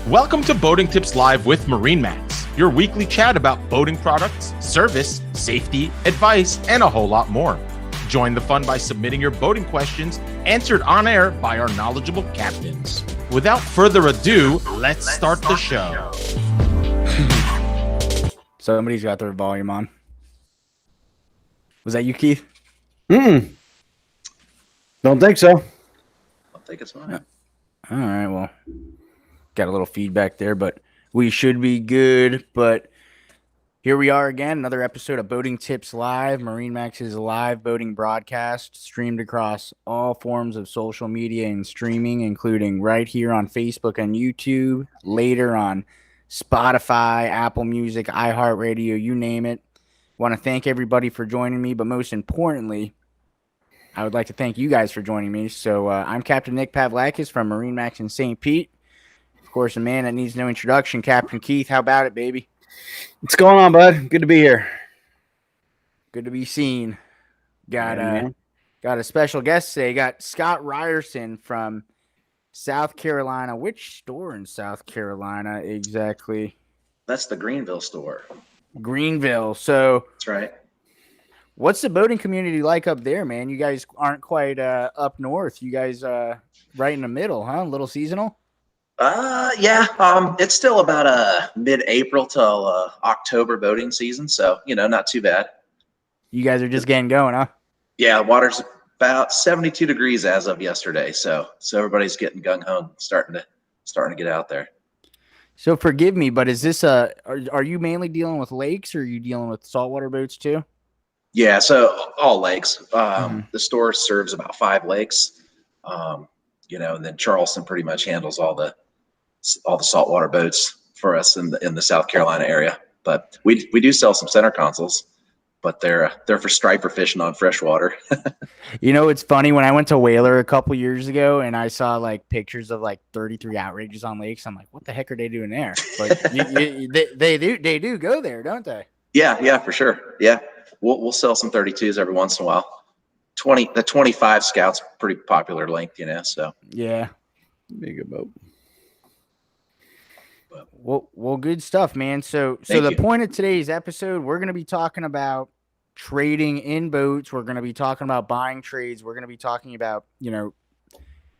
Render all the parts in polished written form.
Welcome to Boating Tips Live with MarineMax, your weekly chat about boating products, service, safety, advice, and a whole lot more. Join the fun by submitting your boating questions answered on air by our knowledgeable captains. Without further ado, let's start the show. Somebody's got their volume on. Was that you, Keith? Don't think so. I think it's mine. All right, well, got a little feedback there, but we should be good. But here we are again, another episode of Boating Tips Live, MarineMax's live boating broadcast, streamed across all forms of social media and streaming, including right here on Facebook and YouTube, later on Spotify, Apple Music, iHeartRadio, you name it. Want to thank everybody for joining me, but most importantly, I would like to thank you guys for joining me. So I'm Captain Nick Pavlakis from MarineMax in St. Pete. Of course, a man that needs no introduction, Captain Keith. How about it, baby? What's going on, bud? Good to be here. Good to be seen. Got a special guest today. Got Scott Ryerson from South Carolina. Which store in South Carolina exactly? That's the Greenville store. Greenville. So That's right. what's the boating community like up there, man? You guys aren't quite up north. You guys right in the middle, huh? A little seasonal? Yeah. It's still about mid-April till October boating season, so not too bad. You guys are just getting going, huh? Yeah, water's about 72 degrees as of yesterday, so everybody's getting gung ho, starting to get out there. So forgive me, but is this are you mainly dealing with lakes, or are you dealing with saltwater boats too? Yeah, so all lakes. The store serves about 5 lakes, and then Charleston pretty much handles all the saltwater boats for us in the South Carolina area. But we do sell some center consoles, but they're for striper fishing on freshwater. It's funny, when I went to Whaler a couple years ago and I saw like pictures of like 33 outrages on lakes, I'm like, what the heck are they doing there? But they do go there, don't they? Yeah, for sure. Yeah, we'll sell some 32s every once in a while. The 25 Scout's pretty popular length, so. Yeah. Big a boat. Well, good stuff, man. So the point of today's episode, we're going to be talking about trading in boats. We're going to be talking about buying trades. We're going to be talking about,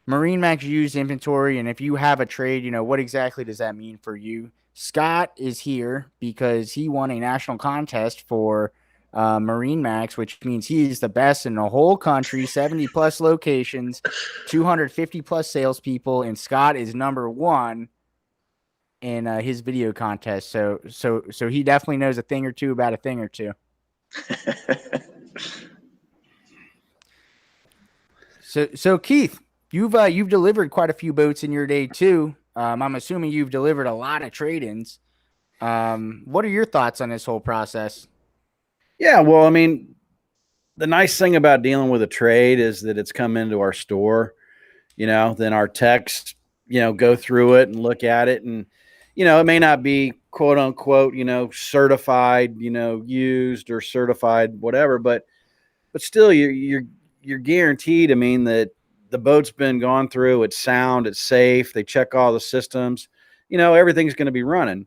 MarineMax used inventory. And if you have a trade, what exactly does that mean for you? Scott is here because he won a national contest for MarineMax, which means he is the best in the whole country, 70 plus locations, 250 plus salespeople. And Scott is number one in his video contest. So he definitely knows a thing or two about a thing or two. So Keith, you've delivered quite a few boats in your day too. I'm assuming you've delivered a lot of trade-ins. What are your thoughts on this whole process? Yeah, well, I mean, the nice thing about dealing with a trade is that it's come into our store, then our techs, go through it and look at it, and it may not be quote unquote, certified, used or certified, whatever, but still you're guaranteed. I mean, that the boat's been gone through, it's sound, it's safe. They check all the systems, everything's going to be running.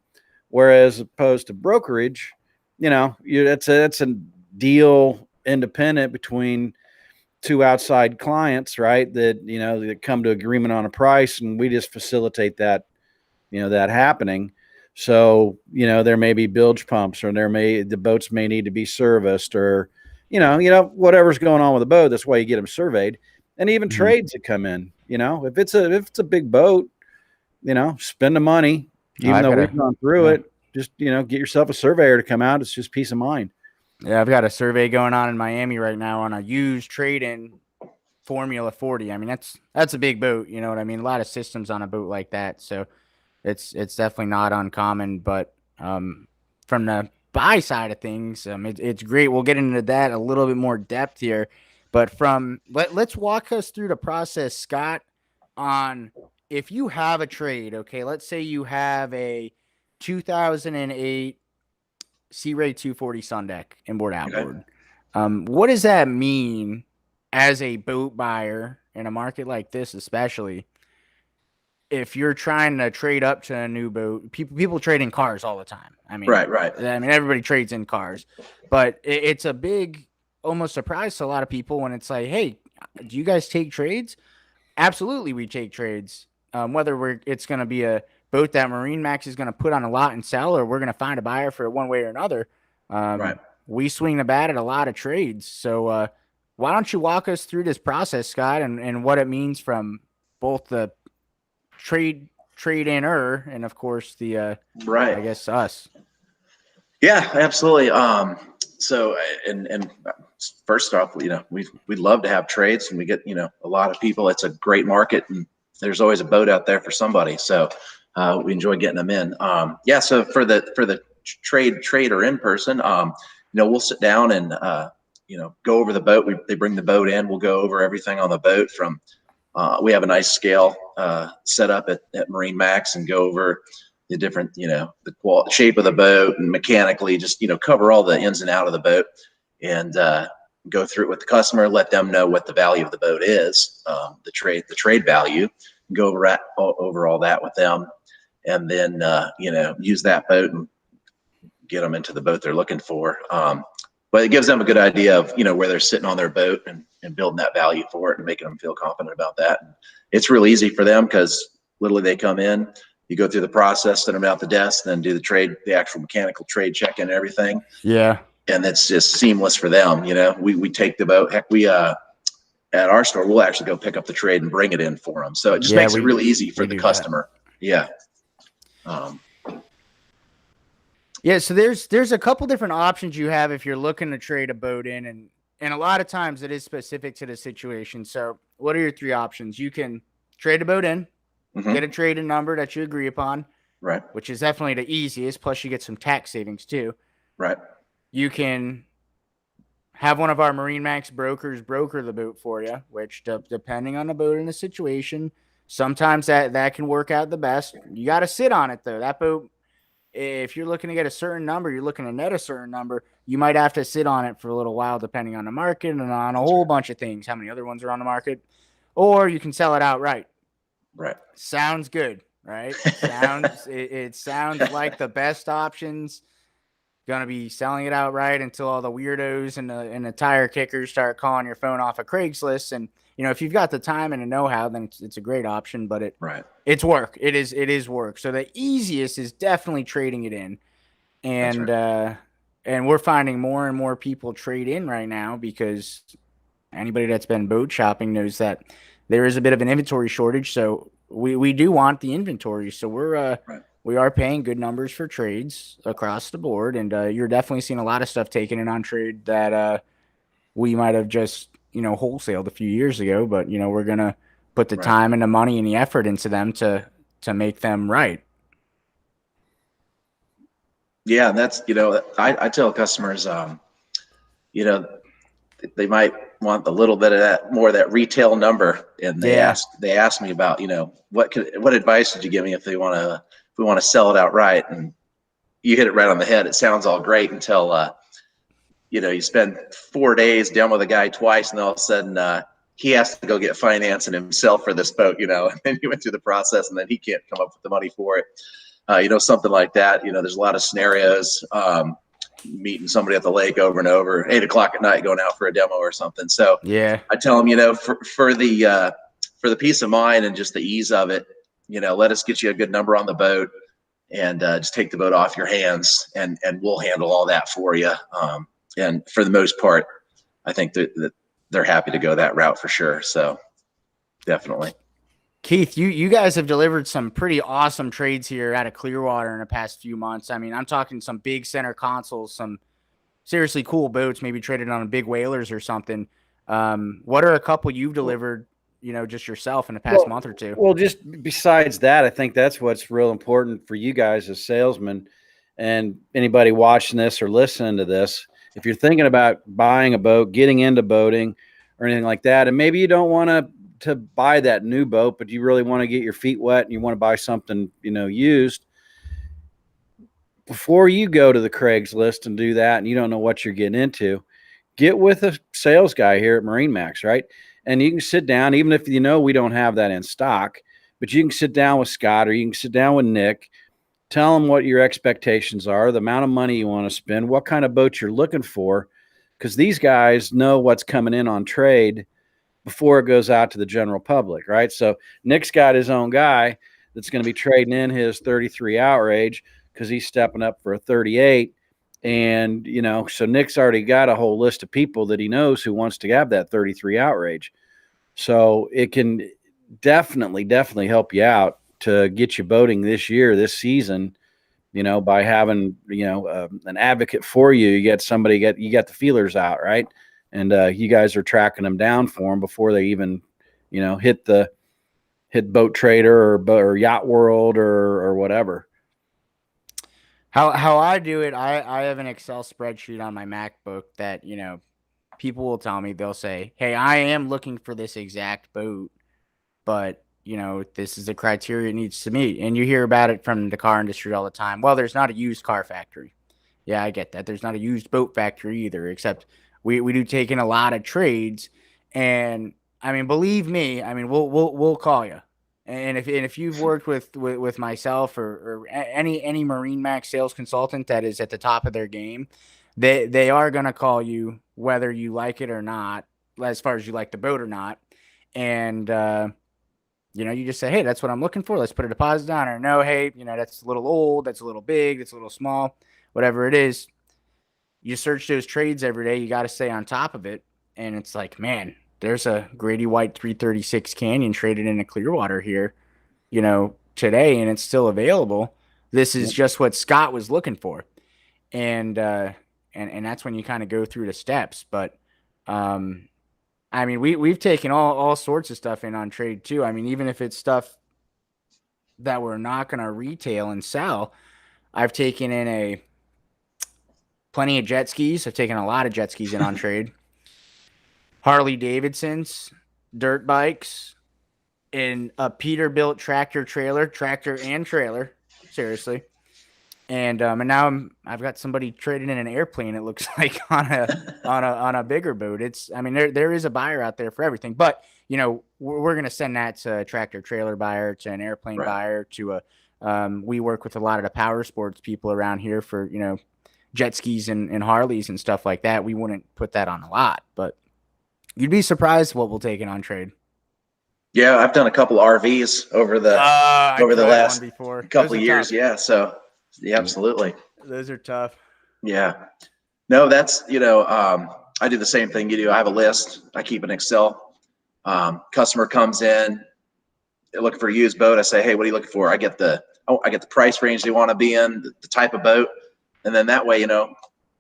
Whereas opposed to brokerage, it's a deal independent between two outside clients, right? That come to agreement on a price, and we just facilitate that, that happening. So, there may be bilge pumps, or the boats may need to be serviced, or, whatever's going on with the boat. That's why you get them surveyed, and even trades that come in, if it's a big boat, spend the money, even though we've gone through it, just, get yourself a surveyor to come out. It's just peace of mind. Yeah. I've got a survey going on in Miami right now on a used trade-in Formula 40. I mean, that's a big boat. You know what I mean? A lot of systems on a boat like that. So it's definitely not uncommon, but from the buy side of things, it's great. We'll get into that a little bit more depth here, but let's walk us through the process, Scott, on if you have a trade. Okay, let's say you have a 2008 Sea Ray 240 Sun Deck inboard outboard. What does that mean as a boat buyer in a market like this, especially? if you're trying to trade up to a new boat, people trade in cars all the time. I mean, Right. I mean, everybody trades in cars, but it's a big, almost surprise to a lot of people when it's like, hey, do you guys take trades? Absolutely, we take trades. Whether it's going to be a boat that MarineMax is going to put on a lot and sell, or we're going to find a buyer for it one way or another. Right. We swing the bat at a lot of trades. So why don't you walk us through this process, Scott, and what it means from both the trade in and of course the Right. I guess us. Yeah, absolutely. So and first off, we'd love to have trades, and we get, a lot of people. It's a great market, and there's always a boat out there for somebody. So we enjoy getting them in. Yeah. So for the trade or in person, we'll sit down and go over the boat. They bring the boat in. We'll go over everything on the boat from. We have a nice scale set up at MarineMax, and go over the different, the shape of the boat, and mechanically just, cover all the ins and out of the boat, and go through it with the customer, let them know what the value of the boat is, the trade value, go over all that with them, and then, use that boat and get them into the boat they're looking for. But it gives them a good idea of, where they're sitting on their boat, and building that value for it, and making them feel confident about that. And it's real easy for them, because literally they come in, you go through the process, send them out the desk, then do the actual mechanical trade check and everything. Yeah. And it's just seamless for them. We take the boat. Heck, we, at our store, we'll actually go pick up the trade and bring it in for them. So it just makes it really easy for the customer. Yeah. Yeah. So there's a couple different options you have if you're looking to trade a boat in, and a lot of times it is specific to the situation. So what are your three options? You can trade a boat in, get a trade-in number that you agree upon, right? Which is definitely the easiest. Plus, you get some tax savings too, right? You can have one of our MarineMax brokers broker the boat for you, which depending on the boat and the situation, sometimes that can work out the best. You got to sit on it though. That boat, if you're looking to get a certain number, you're looking to net a certain number, you might have to sit on it for a little while, depending on the market and on a whole bunch of things. How many other ones are on the market? Or you can sell it outright. Right. Sounds good, right? It sounds like the best options. Going to be selling it outright until all the weirdos and the tire kickers start calling your phone off of Craigslist. And if you've got the time and the know-how, then it's a great option. But it's work. It is work. So the easiest is definitely trading it in, and and we're finding more and more people trade in right now, because anybody that's been boat shopping knows that there is a bit of an inventory shortage. So we do want the inventory. So we are paying good numbers for trades across the board. And you're definitely seeing a lot of stuff taken in on trade that we might have just, wholesaled a few years ago. But, we're going to put the time and the money and the effort into them to make them right. Yeah. And that's, I tell customers, they might want a little bit of that, more of that retail number. And they ask me about, what advice would you give me if we want to sell it outright? And you hit it right on the head. It sounds all great until, you spend 4 days down with a guy twice, and all of a sudden he has to go get financing himself for this boat, and then you went through the process, and then he can't come up with the money for it. Something like that. There's a lot of scenarios. Meeting somebody at the lake over and over, 8 o'clock at night, going out for a demo or something. So I tell them, for the peace of mind and just the ease of it, let us get you a good number on the boat, and just take the boat off your hands, and we'll handle all that for you. And for the most part, I think that they're happy to go that route for sure. So definitely. Keith, you guys have delivered some pretty awesome trades here out of Clearwater in the past few months. I mean, I'm talking some big center consoles, some seriously cool boats, maybe traded on big whalers or something. What are a couple you've delivered, just yourself in the past month or two? Well, just besides that, I think that's what's real important for you guys as salesmen, and anybody watching this or listening to this. If you're thinking about buying a boat, getting into boating or anything like that, and maybe you don't want to buy that new boat, but you really want to get your feet wet and you want to buy something, used, before you go to the Craigslist and do that, and you don't know what you're getting into, get with a sales guy here at MarineMax, right? And you can sit down, even if we don't have that in stock, but you can sit down with Scott or you can sit down with Nick, tell them what your expectations are, the amount of money you want to spend, what kind of boat you're looking for, because these guys know what's coming in on trade before it goes out to the general public, right? So Nick's got his own guy that's going to be trading in his 33 outrage because he's stepping up for a 38. And, so Nick's already got a whole list of people that he knows who wants to have that 33 outrage. So it can definitely help you out to get you boating this year, this season, by having, an advocate for you. You get somebody, you got the feelers out, right? And you guys are tracking them down for them before they even, hit Boat Trader or Yacht World or whatever. How I do it, I have an Excel spreadsheet on my MacBook that, people will tell me, they'll say, hey, I am looking for this exact boat, but, this is the criteria it needs to meet. And you hear about it from the car industry all the time. Well, there's not a used car factory. Yeah, I get that. There's not a used boat factory either, except we do take in a lot of trades. And I mean, believe me, I mean, we'll call you. And if you've worked with myself or any MarineMax sales consultant that is at the top of their game, they are going to call you whether you like it or not, as far as you like the boat or not. And, you just say, hey, that's what I'm looking for. Let's put a deposit down. Or no, hey, that's a little old. That's a little big. That's a little small. Whatever it is, you search those trades every day. You got to stay on top of it. And it's like, man, there's a Grady White 336 Canyon traded in a Clearwater here, today, and it's still available. This is just what Scott was looking for. And that's when you kind of go through the steps. But, I mean, we've taken all sorts of stuff in on trade too. I mean, even if it's stuff that we're not going to retail and sell, I've taken in plenty of jet skis. I've taken a lot of jet skis in on trade. Harley Davidsons, dirt bikes, and a Peterbilt tractor and trailer. Seriously. And now I've got somebody trading in an airplane. It looks like on a bigger boat. There is a buyer out there for everything. But we're gonna send that to a tractor trailer buyer, to an airplane buyer, to we work with a lot of the power sports people around here for jet skis and Harleys and stuff like that. We wouldn't put that on a lot, but you'd be surprised what we'll take in on trade. Yeah, I've done a couple RVs over the last couple of years. Tough. Yeah, so. Yeah, absolutely. Those are tough. Yeah. No, that's, I do the same thing you do. I have a list. I keep an Excel. Customer comes in, they're looking for a used boat. I say, hey, what are you looking for? I get the price range they want to be in, the type of boat. And then that way,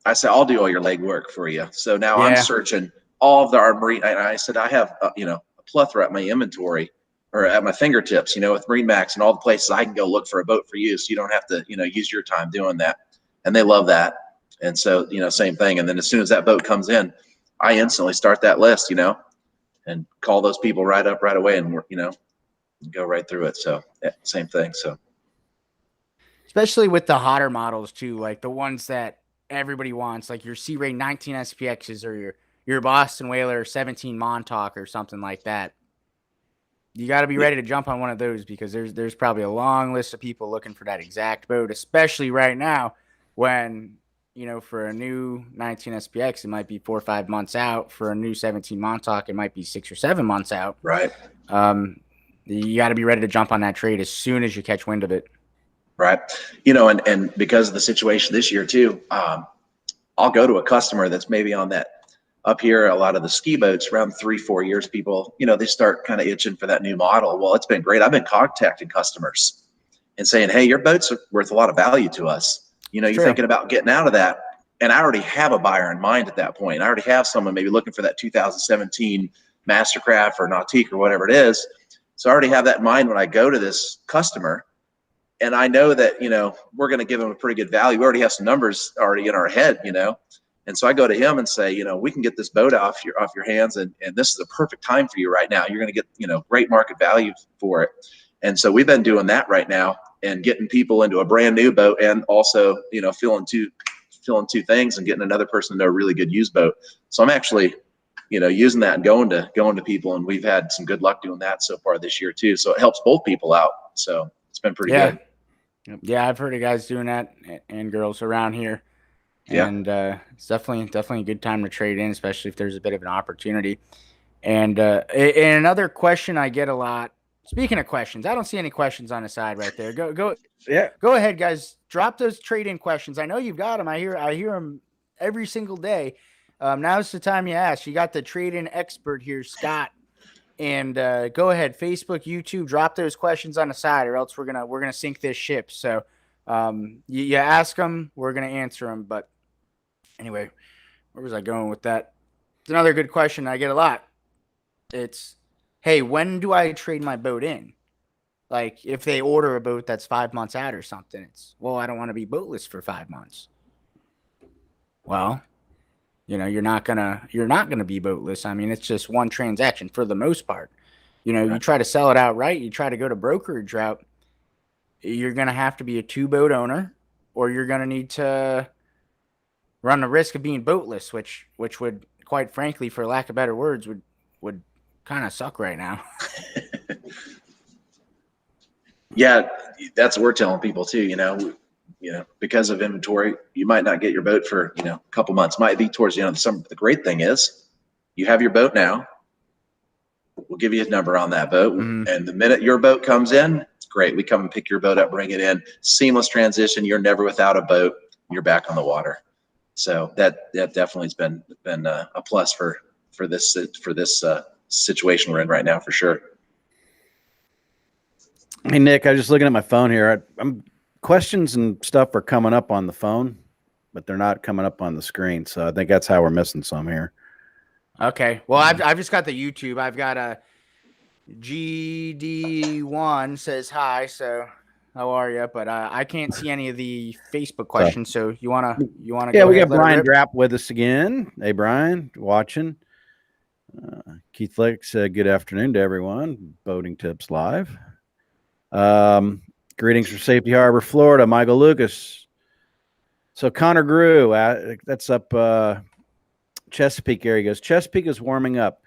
I say, I'll do all your legwork for you. So now I'm searching all of our marine. And I said, I have, a plethora at my inventory, or at my fingertips, with MarineMax and all the places I can go look for a boat for you. So you don't have to, use your time doing that. And they love that. And so, same thing. And then as soon as that boat comes in, I instantly start that list, and call those people right away and, go right through it. So same thing. So. Especially with the hotter models too, like the ones that everybody wants, like your Sea Ray 19 SPXs or your Boston Whaler 17 Montauk or something like that. You got to be ready to jump on one of those, because there's probably a long list of people looking for that exact boat, especially right now when, for a new 19 SPX, it might be 4 or 5 months out. For a new 17 Montauk, it might be 6 or 7 months out. Right. You got to be ready to jump on that trade as soon as you catch wind of it. Right. And because of the situation this year too, I'll go to a customer that's maybe on that. Up here, a lot of the ski boats around 3-4 years, people, they start kind of itching for that new model. Well, it's been great. I've been contacting customers and saying, hey, your boat's worth a lot of value to us. You're thinking about getting out of that. And I already have a buyer in mind at that point. I already have someone maybe looking for that 2017 Mastercraft or Nautique or whatever it is. So I already have that in mind when I go to this customer. And I know that, we're going to give them a pretty good value. We already have some numbers already in our head, And so I go to him and say, we can get this boat off your hands, and this is a perfect time for you right now. You're going to get, great market value for it. And so we've been doing that right now and getting people into a brand new boat, and also, filling two things and getting another person into a really good used boat. So I'm actually using that and going to people. And we've had some good luck doing that so far this year too. So it helps both people out. So it's been pretty good. Yeah, I've heard of guys doing that and girls around here. Yeah. And it's definitely a good time to trade in, especially if there's a bit of an opportunity. And another question I get a lot. Speaking of questions, I don't see any questions on the side right there. Go ahead, guys. Drop those trade-in questions. I know you've got them. I hear them every single day. Now's the time you ask. You got the trade-in expert here, Scott. And go ahead, Facebook, YouTube, drop those questions on the side, or else we're gonna sink this ship. So you ask them, we're gonna answer them. But anyway, where was I going with that? It's another good question I get a lot. It's, hey, when do I trade my boat in? Like if they order a boat that's 5 months out or something, it's, well, I don't want to be boatless for 5 months. Well, you're not gonna be boatless. I mean, it's just one transaction for the most part. You try to sell it outright, you try to go to brokerage route, you're gonna have to be a 2-boat owner, or you're gonna need to run the risk of being boatless, which would, quite frankly, for lack of better words, would kind of suck right now. Yeah, that's what we're telling people too. Because of inventory, you might not get your boat for, a couple months, might be towards the end of the summer. But the great thing is you have your boat now. We'll give you a number on that boat. Mm-hmm. And the minute your boat comes in, great. We come and pick your boat up, bring it in, seamless transition. You're never without a boat. You're back on the water. So that definitely has been a plus for this situation we're in right now, for sure. Hey, Nick, I was just looking at my phone here. Questions and stuff are coming up on the phone, but they're not coming up on the screen. So I think that's how we're missing some here. Okay. Well, I've just got the YouTube. I've got a GD1 says hi. So how are you? But I can't see any of the Facebook questions. So you wanna Yeah, go we ahead, got Brian Drapp with us again. Hey, Brian, watching. Keith Lick said good afternoon to everyone. Boating Tips Live. Greetings from Safety Harbor, Florida. Michael Lucas. So Connor Grew, that's up Chesapeake area. Goes, Chesapeake is warming up.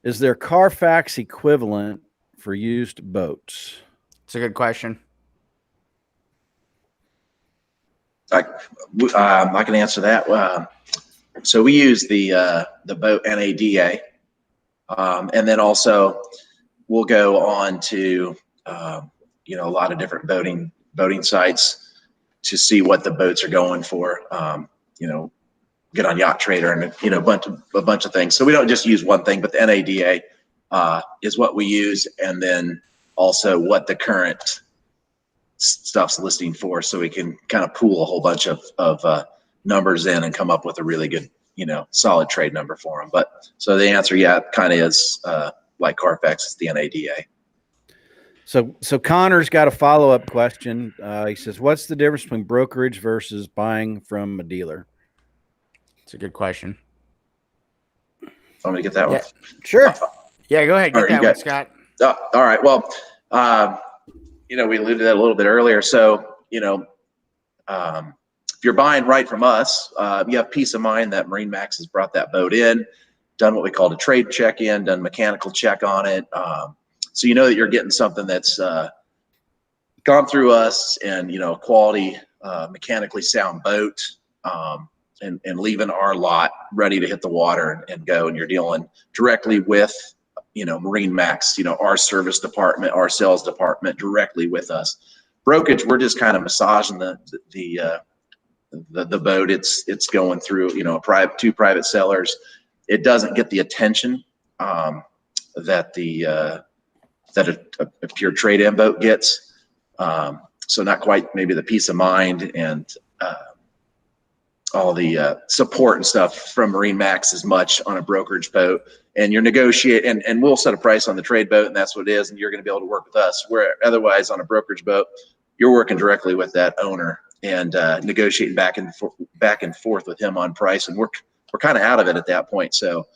Is there Carfax equivalent for used boats? It's a good question. I can answer that. So we use the boat NADA, and then also we'll go on to a lot of different boating sites to see what the boats are going for. Get on Yacht Trader and a bunch of things. So we don't just use one thing, but the NADA is what we use, and then also what the current stuff's listing for, so we can kind of pool a whole bunch of numbers in and come up with a really good solid trade number for them. But so the answer, kind of is like Carfax is the NADA. So Connor's got a follow-up question. He says, what's the difference between brokerage versus buying from a dealer? It's a good question. Want me to get that one? Sure. Yeah, go ahead. Get that one, Scott. All right. Well, we alluded to that a little bit earlier. So, if you're buying right from us, you have peace of mind that MarineMax has brought that boat in, done what we call a trade check-in, done mechanical check on it. So you know that you're getting something that's gone through us, and quality, mechanically sound boat, and leaving our lot ready to hit the water and go. And you're dealing directly with MarineMax, our service department, our sales department, directly with us. Brokerage, we're just kind of massaging the boat. It's going through two private sellers. It doesn't get the attention that a pure trade-in boat gets. So not quite maybe the peace of mind and all the support and stuff from MarineMax as much on a brokerage boat. And you're negotiating, and we'll set a price on the trade boat, and that's what it is. And you're going to be able to work with us. Where otherwise on a brokerage boat, you're working directly with that owner and negotiating back and forth with him on price. And we're kind of out of it at that point. So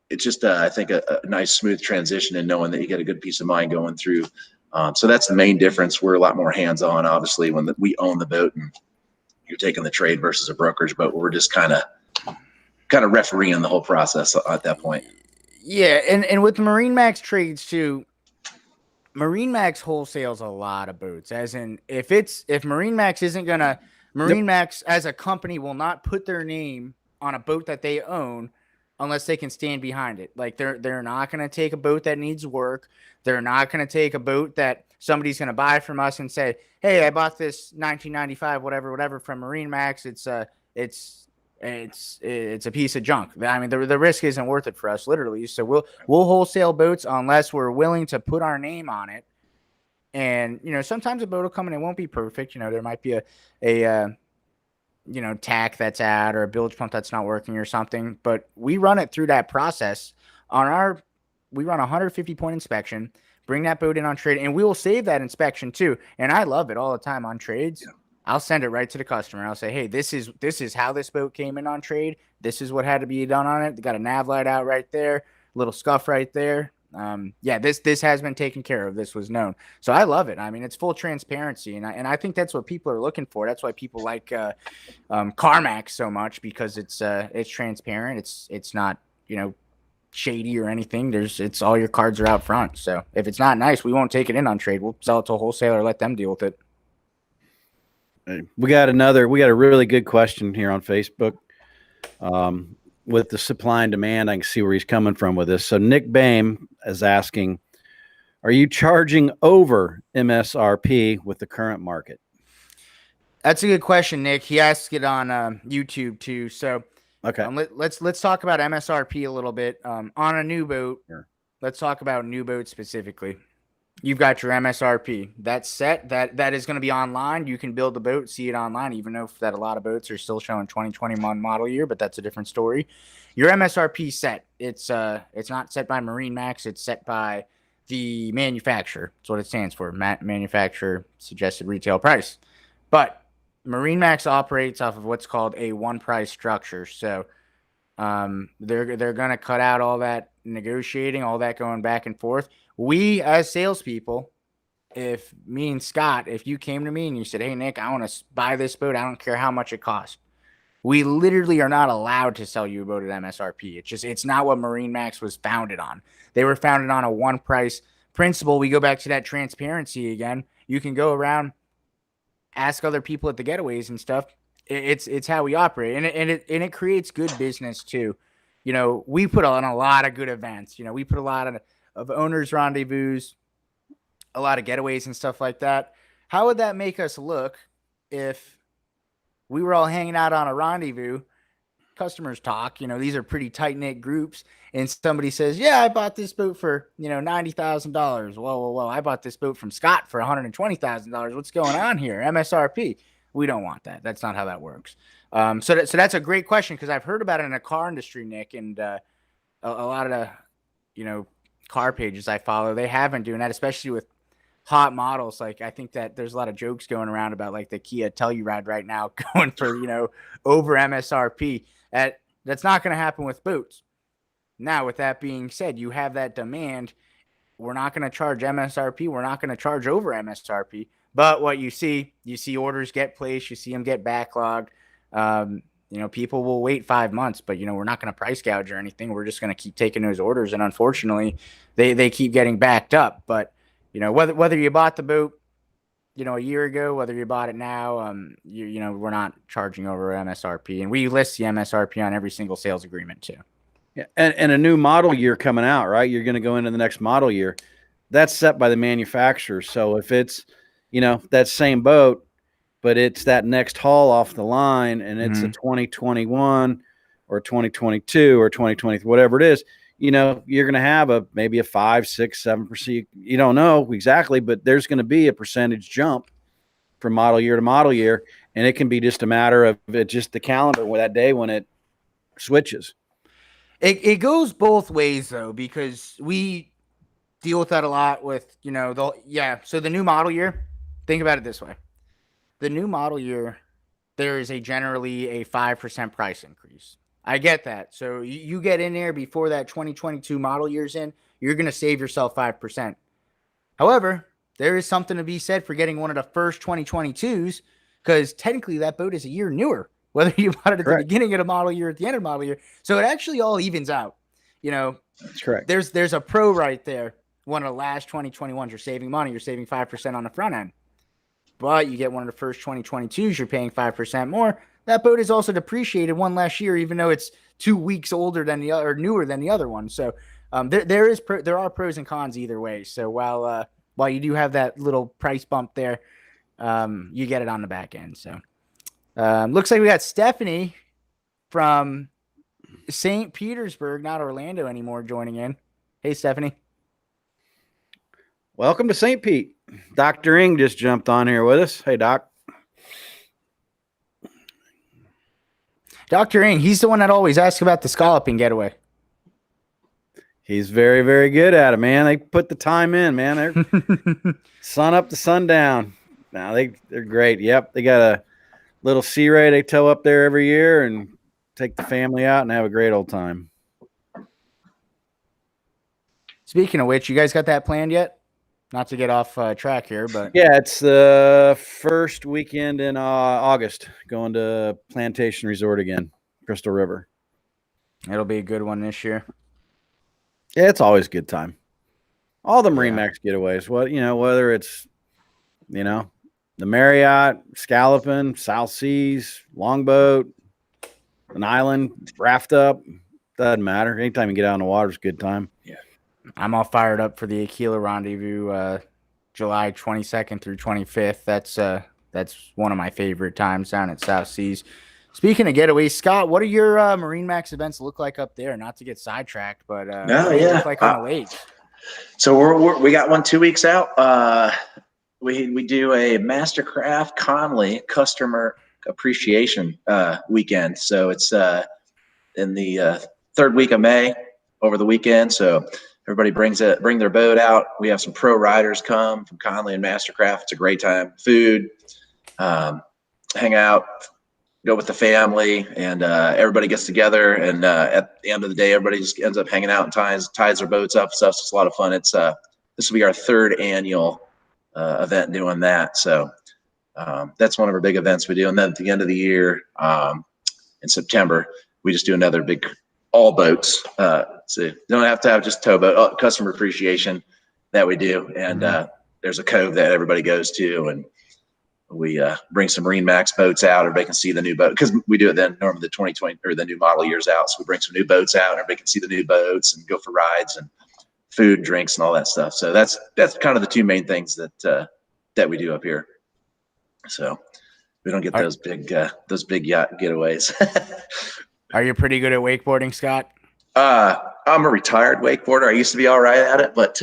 it's just I think a nice smooth transition, and knowing that you get a good peace of mind going through. So that's the main difference. We're a lot more hands-on, obviously, when we own the boat, and you're taking the trade versus a brokerage boat, where we're just kind of kind of refereeing the whole process at that point. Yeah, and with the MarineMax trades too, MarineMax wholesales a lot of boats. As in, if MarineMax isn't gonna, MarineMax as a company will not put their name on a boat that they own unless they can stand behind it. Like they're not gonna take a boat that needs work. They're not gonna take a boat that somebody's gonna buy from us and say, "Hey, I bought this 1995 whatever from MarineMax. It's a piece of junk." I mean, the risk isn't worth it for us, literally. So we'll wholesale boats unless we're willing to put our name on it. And sometimes a boat will come and it won't be perfect. There might be a tack that's out or a bilge pump that's not working or something. But we run it through that process we run a 150 point inspection, bring that boat in on trade, and we will save that inspection too. And I love it all the time on trades. Yeah. I'll send it right to the customer. I'll say, "Hey, this is how this boat came in on trade. This is what had to be done on it. They got a nav light out right there, little scuff right there. This has been taken care of. This was known." So I love it. I mean, it's full transparency, and I think that's what people are looking for. That's why people like CarMax so much, because it's transparent. It's not shady or anything. It's all your cards are out front. So if it's not nice, we won't take it in on trade. We'll sell it to a wholesaler, let them deal with it. We got a really good question here on Facebook. With the supply and demand, I can see where he's coming from with this. So Nick Bame is asking, are you charging over MSRP with the current market? That's a good question, Nick. He asked it on YouTube too. So okay, let's talk about MSRP a little bit. On a new boat, sure. Let's talk about new boats specifically. You've got your MSRP. That's set. That is going to be online. You can build the boat, see it online, even though that a lot of boats are still showing 2021 model year, but that's a different story. Your MSRP set. It's not set by MarineMax. It's set by the manufacturer. That's what it stands for. Manufacturer suggested retail price. But MarineMax operates off of what's called a one price structure. So they're going to cut out all that negotiating, all that going back and forth. We as salespeople, if me and Scott, if you came to me and you said, "Hey Nick, I want to buy this boat. I don't care how much it costs," we literally are not allowed to sell you a boat at MSRP. It's not what MarineMax was founded on. They were founded on a one price principle. We go back to that transparency again. You can go around, ask other people at the Getaways and stuff. It's how we operate, and it creates good business too. We put on a lot of good events. We put a lot of owners rendezvous, a lot of Getaways and stuff like that. How would that make us look if we were all hanging out on a rendezvous? Customers talk, these are pretty tight knit groups, and somebody says, "Yeah, I bought this boat for $90,000. Whoa! I bought this boat from Scott for $120,000. What's going on here? MSRP." We don't want that. That's not how that works. So that's a great question, because I've heard about it in the car industry, Nick, and a lot of the car pages I follow, they have been doing that, especially with hot models. Like, I think that there's a lot of jokes going around about like the Kia Telluride right now going for over MSRP. That's not going to happen with boats. Now, with that being said, you have that demand. We're not going to charge MSRP. We're not going to charge over MSRP. But what you see orders get placed. You see them get backlogged. People will wait 5 months, but we're not going to price gouge or anything. We're just going to keep taking those orders, and unfortunately, they keep getting backed up. But whether you bought the boat, a year ago, whether you bought it now, we're not charging over MSRP, and we list the MSRP on every single sales agreement too. Yeah, and a new model year coming out, right? You're going to go into the next model year. That's set by the manufacturer. So if it's that same boat, but it's that next haul off the line, and it's a 2021 or 2022 or 2020, whatever it is, you're going to have maybe a 5, 6, 7%. You don't know exactly, but there's going to be a percentage jump from model year to model year. And it can be just a matter of just the calendar with that day when it switches. It goes both ways though, because we deal with that a lot with, so the new model year, think about it this way. The new model year, there is generally a 5% price increase. I get that. So you get in there before that 2022 model year's in, you're going to save yourself 5%. However, there is something to be said for getting one of the first 2022s, because technically that boat is a year newer. whether you bought it at Correct. the beginning of the model year, at the end of the model year. So it actually all evens out. You know, That's correct. There's a pro right there. One of the last 2021s, you're saving money. You're saving 5% on the front end. But you get one of the first 2022s, you're paying 5% more. That boat is also depreciated one last year, even though it's 2 weeks older than the other, or newer than the other one. So there are pros and cons either way. So while you do have that little price bump there, you get it on the back end. So looks like we got Stephanie from St. Petersburg, not Orlando anymore, joining in. Hey, Stephanie. Welcome to St. Pete. Dr. Ing just jumped on here with us. Hey, Doc. Dr. Ing, he's the one that always asks about the scalloping getaway. He's very, very good at it, man. They put the time in, man. They're sun up to sundown. Now they're great. Yep, they got a little Sea Ray they tow up there every year and take the family out and have a great old time. Speaking of which, you guys got that planned yet? Not to get off track here, but yeah, it's the first weekend in August. Going to Plantation Resort again, Crystal River. It'll be a good one this year. Yeah, it's always a good time. All the MarineMax getaways. Whether it's the Marriott, Scalloping, South Seas, Longboat, an island, raft up, doesn't matter. Anytime you get out on the water, it's a good time. Yeah. I'm all fired up for the Aquila Rendezvous, July 22nd through 25th. That's one of my favorite times down at South Seas. Speaking of getaways, Scott, what do your MarineMax events look like up there? Not to get sidetracked, but what do they look like on the lake? So we got one 2 weeks out. We do a Mastercraft Conley customer appreciation weekend. So it's in the third week of May over the weekend. So everybody bring their boat out. We have some pro riders come from Conley and Mastercraft. It's a great time. Food, hang out, go with the family, and everybody gets together. And at the end of the day, everybody just ends up hanging out and ties their boats up. So it's a lot of fun. It's this will be our third annual event doing that. So that's one of our big events we do. And then at the end of the year, in September, we just do another big all boats. So you don't have to have just towboat, customer appreciation that we do. And there's a cove that everybody goes to, and we bring some MarineMax boats out. Everybody can see the new boat, because we do it then normally the 2020 or the new model years out. So we bring some new boats out, and everybody can see the new boats and go for rides and food, drinks, and all that stuff. So that's kind of the two main things that we do up here. So we don't get those big yacht getaways. Are you pretty good at wakeboarding, Scott? I'm a retired wakeboarder. I used to be all right at it, but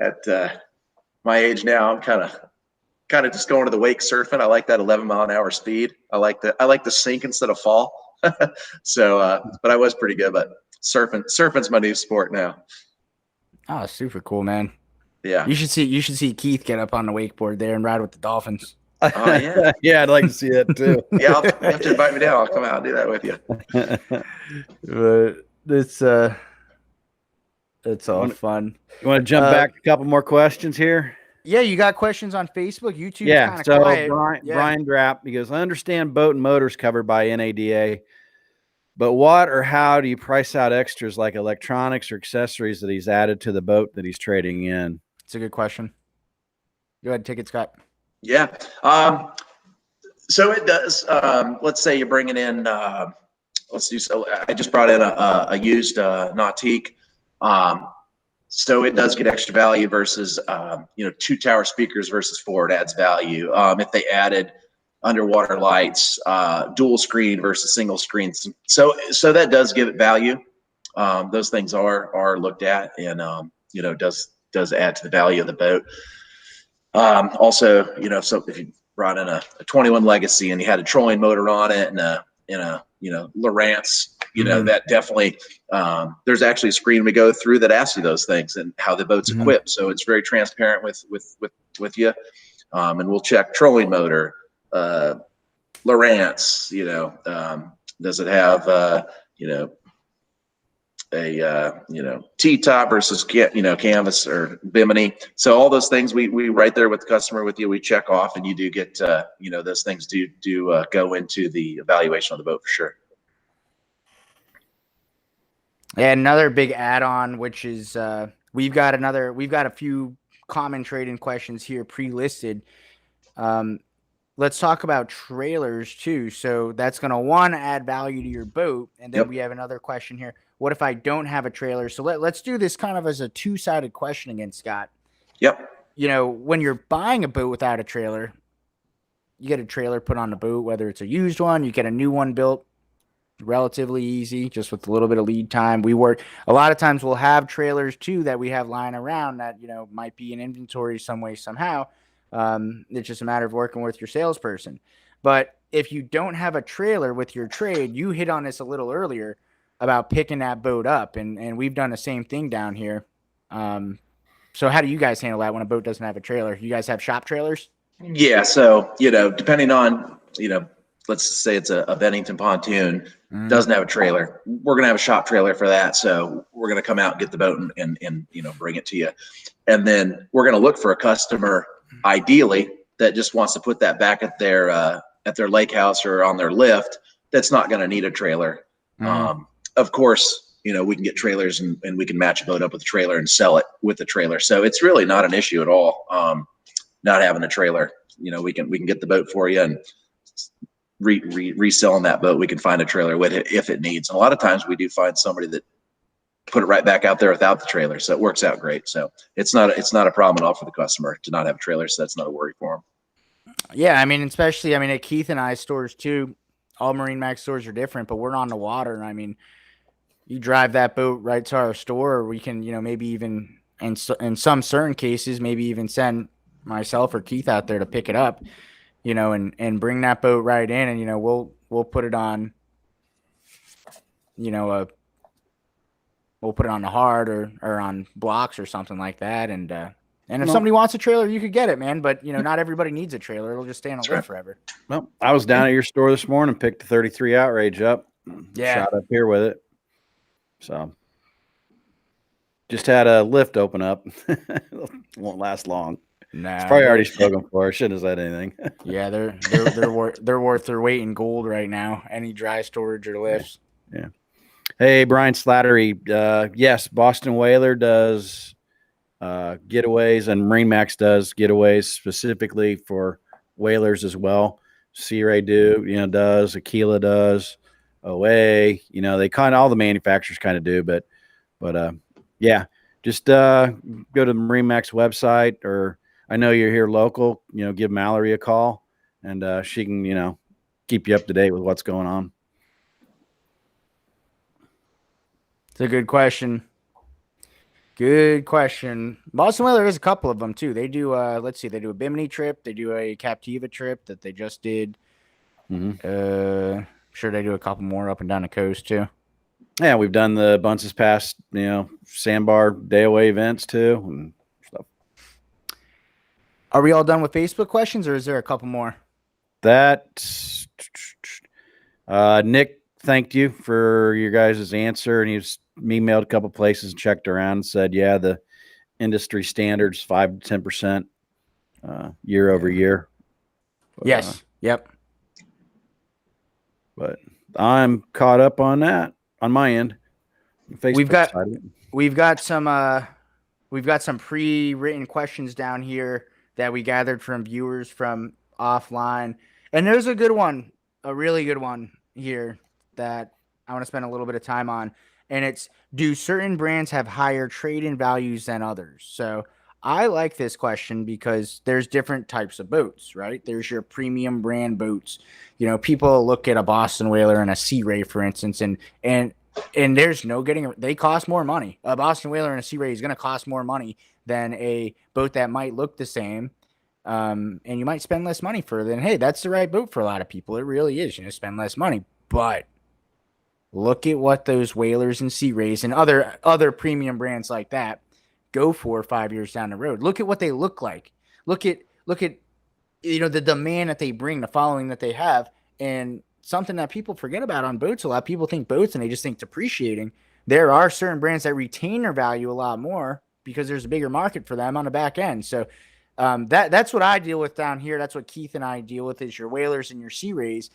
at my age now, I'm kind of just going to the wake surfing. I like that 11-mile-an-hour speed. I like the sink instead of fall. So, but I was pretty good. But surfing's my new sport now. Oh, super cool, man. Yeah. You should see Keith get up on the wakeboard there and ride with the dolphins. Oh yeah. Yeah, I'd like to see that too. Yeah, you have to invite me down. I'll come out and do that with you. But it's all fun. You want to jump back a couple more questions here? Yeah, you got questions on Facebook, YouTube? Yeah. So quiet. Brian Drapp, he goes, I understand boat and motors covered by NADA, but what or how do you price out extras like electronics or accessories that he's added to the boat that he's trading in? It's a good question. Go ahead, take it, Scott. Yeah. So it does. Let's say you're bringing in. I just brought in a used Nautique. So it does get extra value versus 2 tower speakers versus 4. It adds value. If they added underwater lights, dual screen versus single screen, so that does give it value. Those things are looked at, and does add to the value of the boat. Also, so if you brought in a 21 Legacy and you had a trolling motor on it and a Lowrance, that definitely, there's actually a screen we go through that asks you those things and how the boat's equipped. So it's very transparent with you. And we'll check trolling motor, Lowrance, does it have, T-top versus canvas or bimini. So all those things we right there with the customer with you, we check off, and you do get those things do go into the evaluation of the boat for sure. And another big add-on, which is we've got a few common trading questions here pre-listed. Let's talk about trailers too. So that's going to add value to your boat. And then we have another question here. What if I don't have a trailer? So let's do this kind of as a two-sided question again, Scott. Yep. When you're buying a boat without a trailer, you get a trailer put on the boat, whether it's a used one, you get a new one built, relatively easy, just with a little bit of lead time. A lot of times we'll have trailers too that we have lying around that, might be in inventory some way, somehow. It's just a matter of working with your salesperson. But if you don't have a trailer with your trade, you hit on this a little earlier about picking that boat up. And we've done the same thing down here. So how do you guys handle that when a boat doesn't have a trailer? You guys have shop trailers? Yeah. So, depending on, let's say it's a Bennington pontoon, doesn't have a trailer. We're going to have a shop trailer for that. So we're going to come out and get the boat and bring it to you. And then we're going to look for a customer, ideally, that just wants to put that back at their lake house or on their lift. That's not going to need a trailer. Of course, we can get trailers and we can match a boat up with a trailer and sell it with the trailer. So it's really not an issue at all. Not having a trailer, we can get the boat for you and reselling that boat. We can find a trailer with it if it needs. And a lot of times we do find somebody that put it right back out there without the trailer. So it works out great. So it's not a problem at all for the customer to not have a trailer. So that's not a worry for them. Yeah. Especially, at Keith and I's stores too, all MarineMax stores are different, but we're on the water. And you drive that boat right to our store, or we can, maybe even in some certain cases, maybe even send myself or Keith out there to pick it up, and bring that boat right in, and we'll put it on, we'll put it on the hard or on blocks or something like that, and if somebody wants a trailer, you could get it, man. But not everybody needs a trailer; it'll just stay on a lift forever. Well, I was down at your store this morning, picked the 33 Outrage up, shot up here with it. So just had a lift open up. Won't last long. Nah, it's probably already spoken for. Shouldn't have said anything. Yeah, they're worth their weight in gold right now. Any dry storage or lifts. Yeah. Hey, Brian Slattery. Yes, Boston Whaler does getaways, and MarineMax does getaways specifically for whalers as well. Sea Ray does, Aquila does, OA. They kind of all the manufacturers kind of do, but yeah, just go to the MarineMax website, or I know you're here local, give Mallory a call, and she can, keep you up to date with what's going on. It's a good question. Good question. Boston Whaler has a couple of them too. They do, they do a Bimini trip. They do a Captiva trip that they just did. Sure they do a couple more up and down the coast too. Yeah, we've done the Bunce's Pass, sandbar day away events too and stuff. Are we all done with Facebook questions, or is there a couple more? Nick thanked you for your guys' answer, and he's emailed a couple places and checked around and said, yeah, the industry standards 5 to 10% year over year. Yes. Yep. But I'm caught up on that on my end. Facebook we've got some pre-written questions down here that we gathered from viewers from offline, and there's a good one, a really good one here that I want to spend a little bit of time on, and it's, do certain brands have higher trade-in values than others? So I like this question because there's different types of boats, right? There's your premium brand boats. People look at a Boston Whaler and a Sea Ray, for instance, and there's no getting, they cost more money. A Boston Whaler and a Sea Ray is going to cost more money than a boat that might look the same. And you might spend less money for it. And hey, that's the right boat for a lot of people. It really is, spend less money. But look at what those Whalers and Sea Rays and other premium brands like that go for 5 years down the road. Look at what they look like. Look at the demand that they bring, the following that they have, and something that people forget about on boats a lot. People think boats and they just think depreciating. there are certain brands that retain their value a lot more because there's a bigger market for them on the back end. So that's what I deal with down here. That's what Keith and I deal with, is your whalers and your Sea Rays.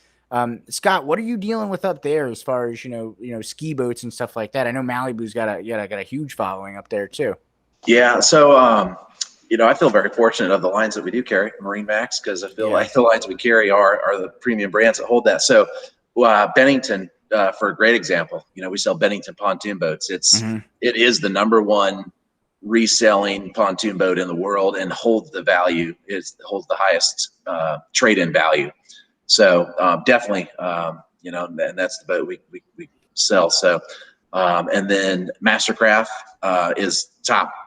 Scott, what are you dealing with up there as far as, ski boats and stuff like that? I know Malibu's got a huge following up there too. Yeah. So, I feel very fortunate of the lines that we do carry, MarineMax, because I feel like the lines we carry are the premium brands that hold that. So, Bennington, for a great example, we sell Bennington pontoon boats. It is the number one reselling pontoon boat in the world and holds the value. It holds the highest trade-in value. So definitely, and that's the boat we sell. So, and then Mastercraft is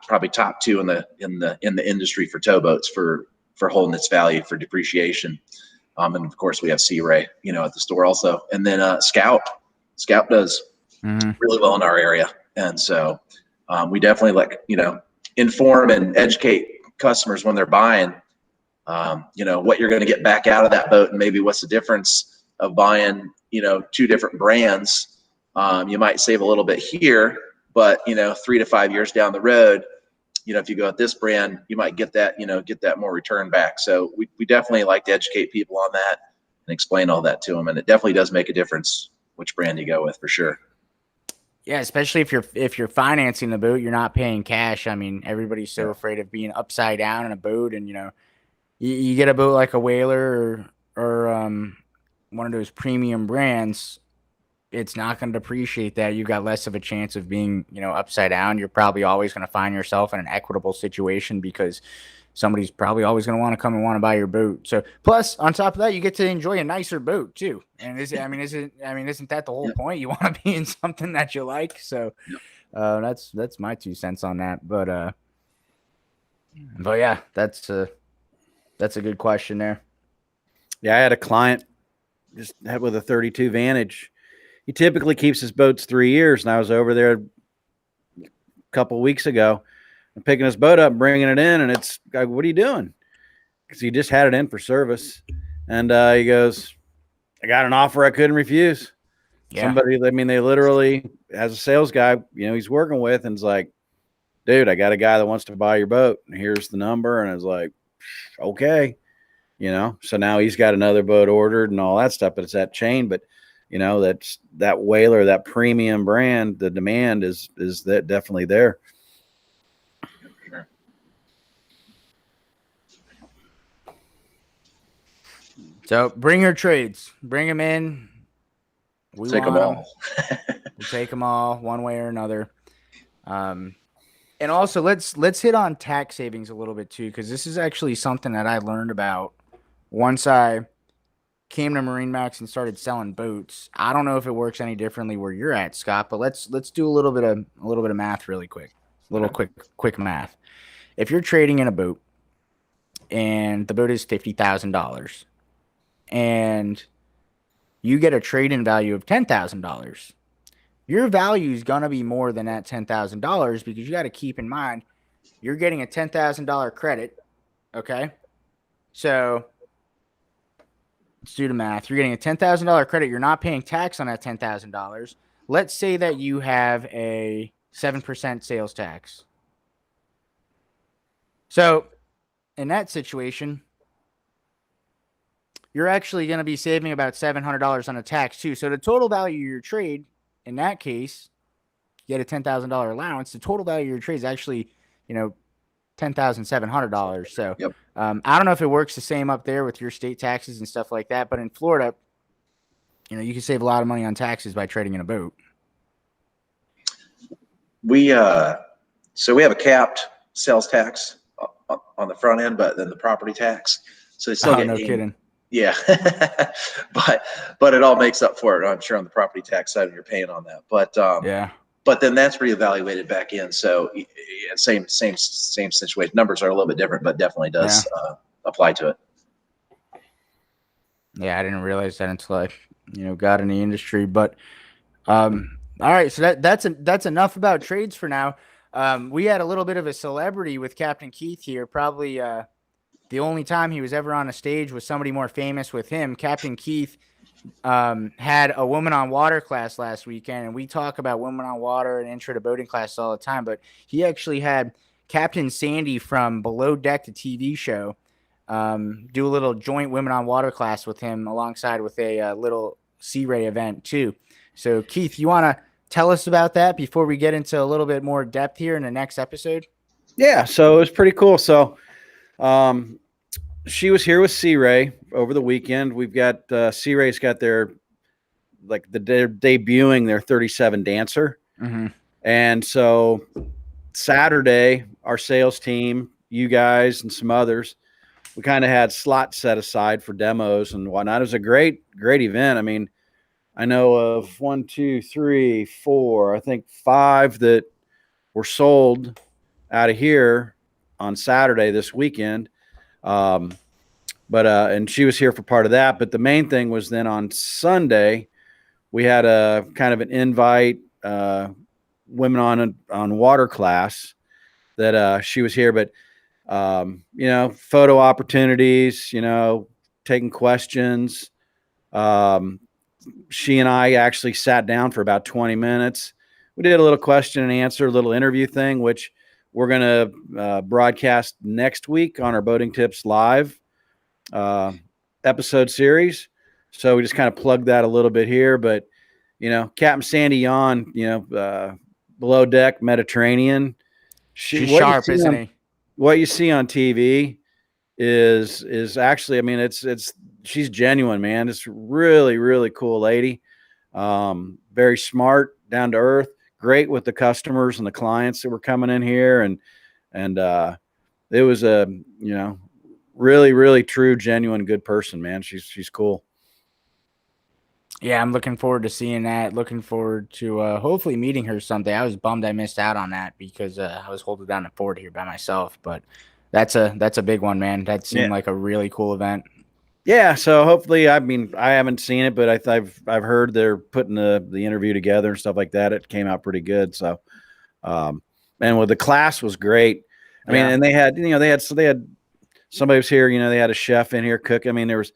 probably top two in the industry for towboats for holding its value for depreciation. And of course we have Sea Ray, at the store also. And then Scout does really well in our area. And so we definitely inform and educate customers when they're buying, what you're going to get back out of that boat, and maybe what's the difference of buying, two different brands. You might save a little bit here, but 3 to 5 years down the road, if you go with this brand, you might get that more return back. So we definitely like to educate people on that and explain all that to them. And it definitely does make a difference which brand you go with, for sure. Yeah, especially if you're financing the boat, you're not paying cash. I mean, everybody's so afraid of being upside down in a boat, and you get a boat like a whaler or one of those premium brands, it's not going to depreciate that. You've got less of a chance of being, upside down. You're probably always going to find yourself in an equitable situation because somebody's probably always going to want to come and want to buy your boat. So plus on top of that, you get to enjoy a nicer boat too. And isn't that the whole point? You want to be in something that you like. So that's my 2 cents on that. But yeah, that's a good question there. Yeah, I had a client just had with a 32 Vantage. He typically keeps his boats 3 years, and I was over there a couple of weeks ago and picking his boat up and bringing it in, and it's like, what are you doing? Because he just had it in for service, and he goes, I got an offer I couldn't refuse. Yeah. Somebody, they literally, as a sales guy, he's working with, and it's like, dude, I got a guy that wants to buy your boat, and here's the number, and I was like, okay, so now he's got another boat ordered and all that stuff, but it's that chain, but that's that whaler, that premium brand, the demand is that definitely there. So bring your trades, bring them in. We'll take them all. We'll take them all one way or another. And also let's hit on tax savings a little bit too, because this is actually something that I learned about once I came to MarineMax and started selling boats. I don't know if it works any differently where you're at, Scott, but let's do a little bit of math really quick. Quick math. If you're trading in a boat and the boat is $50,000 and you get a trade-in value of $10,000, your value is going to be more than that $10,000 because you got to keep in mind you're getting a $10,000 credit, okay? So let's do the math. You're getting a $10,000 credit. You're not paying tax on that $10,000. Let's say that you have a 7% sales tax. So in that situation, you're actually going to be saving about $700 on a tax too. So the total value of your trade, in that case, you get a $10,000 allowance. The total value of your trade is actually, $10,700. So yep. I don't know if it works the same up there with your state taxes and stuff like that, but in Florida, you can save a lot of money on taxes by trading in a boat. So we have a capped sales tax on the front end, but then the property tax. So they still get no kidding. Yeah, but it all makes up for it, I'm sure, on the property tax side when you're paying on that. But yeah. But then that's reevaluated back in. So same situation. Numbers are a little bit different, but definitely does apply to it. Yeah, I didn't realize that until I, got in the industry. But all right, so that's enough about trades for now. We had a little bit of a celebrity with Captain Keith here. Probably the only time he was ever on a stage with somebody more famous with him. Captain Keith had a woman on water class last weekend, and we talk about women on water and intro to boating class all the time, but he actually had Captain Sandy from Below Deck, the TV show, do a little joint women on water class with him alongside with a little Sea Ray event too. So Keith, you want to tell us about that before we get into a little bit more depth here in the next episode? Yeah, so it was pretty cool. So she was here with Sea Ray over the weekend. We've got Sea Ray's got they're debuting their 37 Dancer. Mm-hmm. And so Saturday, our sales team, you guys and some others, we kind of had slots set aside for demos and whatnot. It was a great event. I mean, I know of 5 that were sold out of here on Saturday this weekend. And she was here for part of that. But the main thing was then on Sunday, we had a kind of an invite, women on water class that she was here. But, photo opportunities, taking questions. She and I actually sat down for about 20 minutes. We did a little question and answer, a little interview thing, which we're going to broadcast next week on our Boating Tips Live episode series. So we just kind of plugged that a little bit here. But, Captain Sandy on, Below Deck Mediterranean. She's sharp, isn't he? What you see on TV is actually, I mean, she's genuine, man. It's really, really cool lady. Very smart, down to earth, great with the customers and the clients that were coming in here. And it was a, really, really true, genuine, good person, man. She's cool. Yeah, I'm looking forward to seeing that. Looking forward to hopefully meeting her someday. I was bummed I missed out on that because I was holding down the fort here by myself. But that's a big one, man. That seemed like a really cool event. Yeah, so hopefully, I mean, I haven't seen it, but I've heard they're putting the interview together and stuff like that. It came out pretty good. So, and the class was great. I mean, and they had somebody was here. They had a chef in here cooking. I mean, there was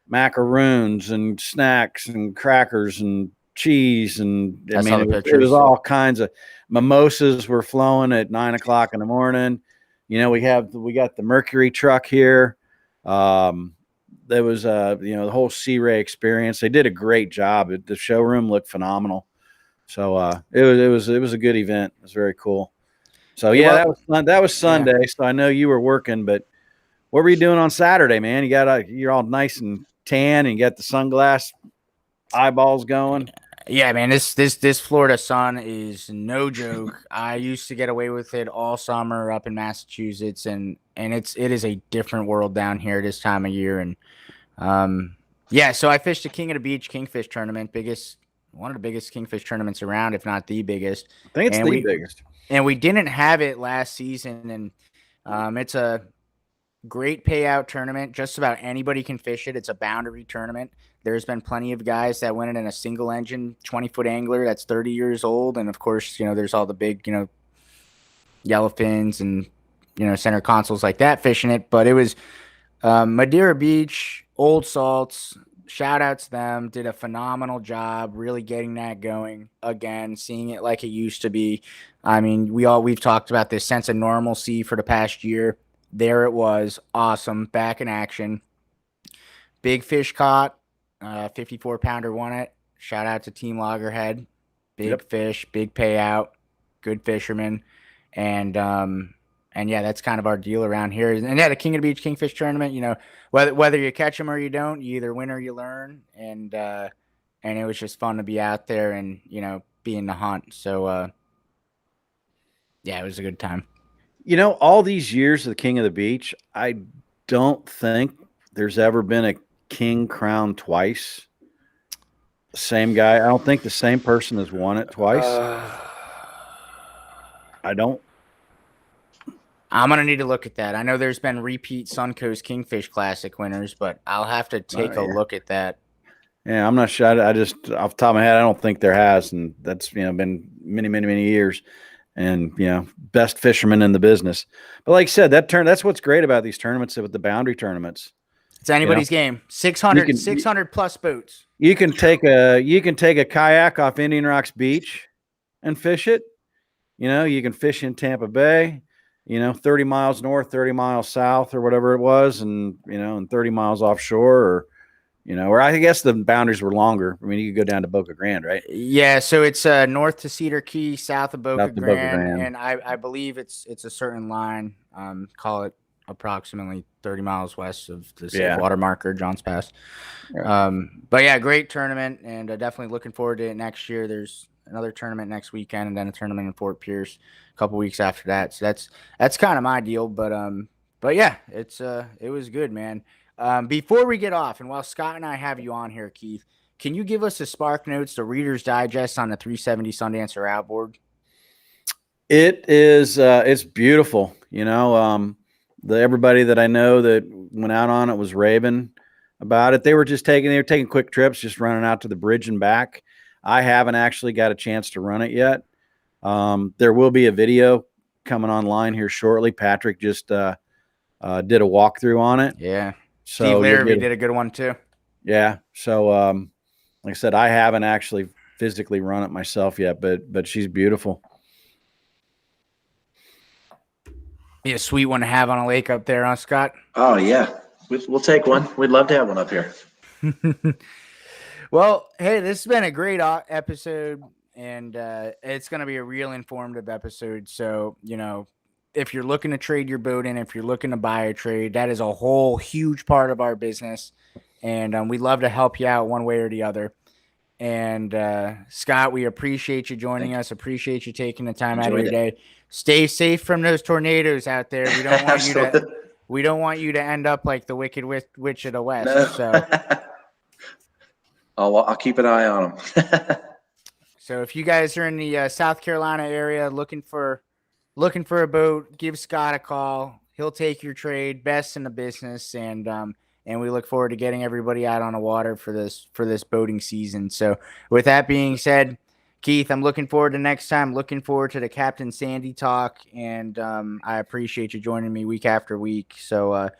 macaroons and snacks and crackers and cheese and it was all kinds of mimosas were flowing at 9 o'clock in the morning. We got the Mercury truck here. There was the whole Sea Ray experience. They did a great job. The showroom looked phenomenal. So it was a good event. It was very cool. So that was Sunday. Yeah. So I know you were working, but what were you doing on Saturday, man? You're all nice and tan and you got the sunglass eyeballs going. Yeah, man, this Florida sun is no joke. I used to get away with it all summer up in Massachusetts, and it is a different world down here this time of year. And so I fished the King of the Beach Kingfish tournament, one of the biggest kingfish tournaments around, if not the biggest. I think it's the biggest. And we didn't have it last season, and it's a great payout tournament. Just about anybody can fish it. It's a boundary tournament. There's been plenty of guys that win it in a single engine 20-foot angler that's 30 years old. And of course, there's all the big, yellowfins and, center consoles like that fishing it. But it was Madeira Beach, Old Salts. Shout out to them. Did a phenomenal job really getting that going again, seeing it like it used to be. I mean, we've talked about this sense of normalcy for the past year. There it was. Awesome. Back in action. Big fish caught. 54-pounder won it. Shout out to Team Loggerhead. Big fish, big payout, good fisherman. And that's kind of our deal around here. And the King of the Beach Kingfish tournament, whether you catch them or you don't, you either win or you learn. And it was just fun to be out there and, be in the hunt. So, it was a good time. All these years of the King of the Beach, I don't think there's ever been a king crowned twice. Same guy. I don't think the same person has won it twice. I don't. I'm going to need to look at that. I know there's been repeat Suncoast Kingfish Classic winners, but I'll have to take a look at that. Yeah, I'm not sure. I just, off the top of my head, I don't think there has. And that's, been many, many, many years. And, best fisherman in the business. But like I said, that's what's great about these tournaments with the boundary tournaments. It's anybody's game. 600, 600 plus boats. You can take a kayak off Indian Rocks Beach and fish it. You can fish in Tampa Bay, 30 miles north, 30 miles south or whatever it was. And, and 30 miles offshore or, or I guess the boundaries were longer. I mean, you could go down to Boca Grande, right? Yeah. So it's north to Cedar Key, south of Boca Grande. And I believe it's a certain line, call it approximately 30 miles west of the safe water marker, Johns Pass. Yeah. But yeah, great tournament, and definitely looking forward to it next year. There's another tournament next weekend, and then a tournament in Fort Pierce a couple weeks after that. So that's kind of my deal. But yeah, it was good, man. Before we get off, and while Scott and I have you on here, Keith, can you give us a Spark Notes, the Reader's Digest on the 370 Sundancer outboard? It is. It's beautiful. Everybody that I know that went out on it was raving about it. They were taking quick trips, just running out to the bridge and back. I haven't actually got a chance to run it yet. There will be a video coming online here shortly. Patrick just did a walkthrough on it. Yeah. So Steve Larrabee did a good one too. Yeah. So like I said, I haven't actually physically run it myself yet, but she's beautiful. Be a sweet one to have on a lake up there, huh, Scott? Oh yeah, we'll take one. We'd love to have one up here. Well, hey, this has been a great episode, and it's going to be a real informative episode. So, if you're looking to trade your boat in, if you're looking to buy a trade, that is a whole huge part of our business, and we'd love to help you out one way or the other. And Scott, we appreciate you joining us. Appreciate you taking the time out of your day. Stay safe from those tornadoes out there. We don't want you to. We don't want you to end up like the Wicked Witch of the West. No. So I'll keep an eye on them. So if you guys are in the South Carolina area looking for a boat, give Scott a call. He'll take your trade, best in the business, and we look forward to getting everybody out on the water for this boating season. So with that being said, Keith, I'm looking forward to next time. Looking forward to the Captain Sandy talk, and I appreciate you joining me week after week. So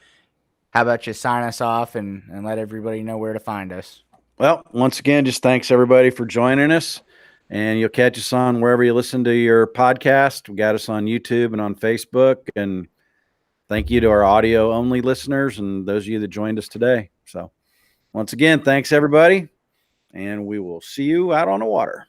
how about you sign us off and let everybody know where to find us? Well, once again, just thanks everybody for joining us, and you'll catch us on wherever you listen to your podcast. We got us on YouTube and on Facebook, and thank you to our audio only listeners and those of you that joined us today. So once again, thanks everybody, and we will see you out on the water.